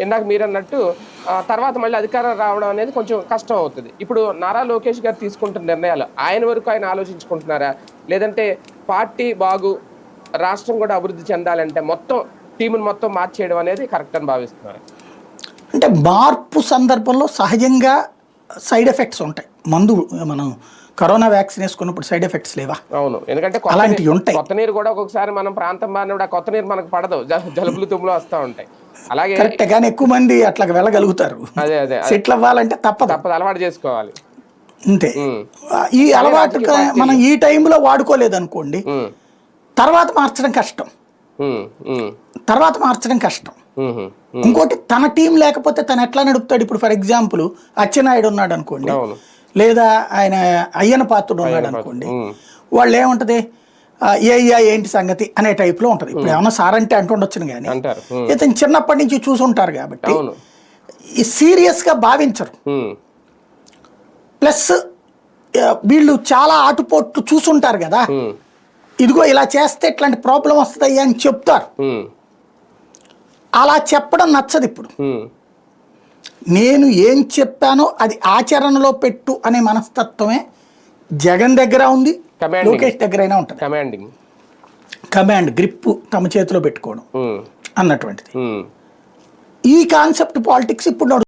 ఇందాక మీరు అన్నట్టు తర్వాత మళ్ళీ అధికారం రావడం అనేది కొంచెం కష్టం అవుతుంది. ఇప్పుడు నారా లోకేష్ గారు తీసుకుంటున్న నిర్ణయాలు ఆయన వరకు ఆయన ఆలోచించుకుంటున్నారా? లేదంటే పార్టీ రాష్ట్రం కూడా అభివృద్ధి చెందాలంటే మొత్తం టీముని మొత్తం మార్చేయడం అనేది కరెక్ట్ అని భావిస్తున్నారు? అంటే మార్పు సందర్భంలో సహజంగా సైడ్ ఎఫెక్ట్స్ ఉంటాయి. మందు మనం కరోనా వ్యాక్సిన్ వేసుకున్నప్పుడు సైడ్ ఎఫెక్ట్స్ లేవా? అవును, ఎందుకంటే అలాంటివి ఉంటాయి. కొత్త నీరు కూడా ఒక్కొక్కసారి మనం ప్రాంతం మారినప్పుడు ఆ కొత్త నీరు మనకు పడదు, జలుబులు తుమ్ములు వస్తూ ఉంటాయి. అలాగే కరెక్ట్, కానీ ఎక్కువ మంది అట్లా వెళ్ళగలుగుతారు. అదే అదే సెటిల్ అవ్వాలంటే తప్పదు, అలవాటు చేసుకోవాలి అంతే. ఈ అలవాటు మనం ఈ టైంలో వాడుకోలేదు అనుకోండి, తర్వాత మార్చడం కష్టం. ఇంకోటి, తన టీం లేకపోతే తను ఎట్లా నడుపుతాడు? ఇప్పుడు ఫర్ ఎగ్జాంపుల్ అచ్చెన్నాయుడు ఉన్నాడు అనుకోండి, లేదా ఆయన అయ్యన పాత్రుడు ఉన్నాడు అనుకోండి, వాళ్ళు ఏముంటది ఏంటి సంగతి అనే టైప్లో ఉంటుంది. ఇప్పుడు ఏమన్నా సార్ అంటే అంటుండొచ్చును, కానీ ఇతను చిన్నప్పటి నుంచి చూసుంటారు కాబట్టి సీరియస్గా భావించరు. ప్లస్ వీళ్ళు చాలా ఆటుపోట్లు చూసుంటారు కదా, ఇదిగో ఇలా చేస్తే ఇట్లాంటి ప్రాబ్లం వస్తుంది అని చెప్తారు. అలా చెప్పడం నచ్చదు. ఇప్పుడు నేను ఏం చెప్పానో అది ఆచరణలో పెట్టు అనే మనస్తత్వమే జగన్ దగ్గర ఉంది, లోకేష్ దగ్గర అయినా ఉంటుంది. కమాండ్ గ్రిప్ తమ చేతిలో పెట్టుకోవడం అన్నటువంటిది. ఈ కాన్సెప్ట్ పాలిటిక్స్ ఇప్పుడు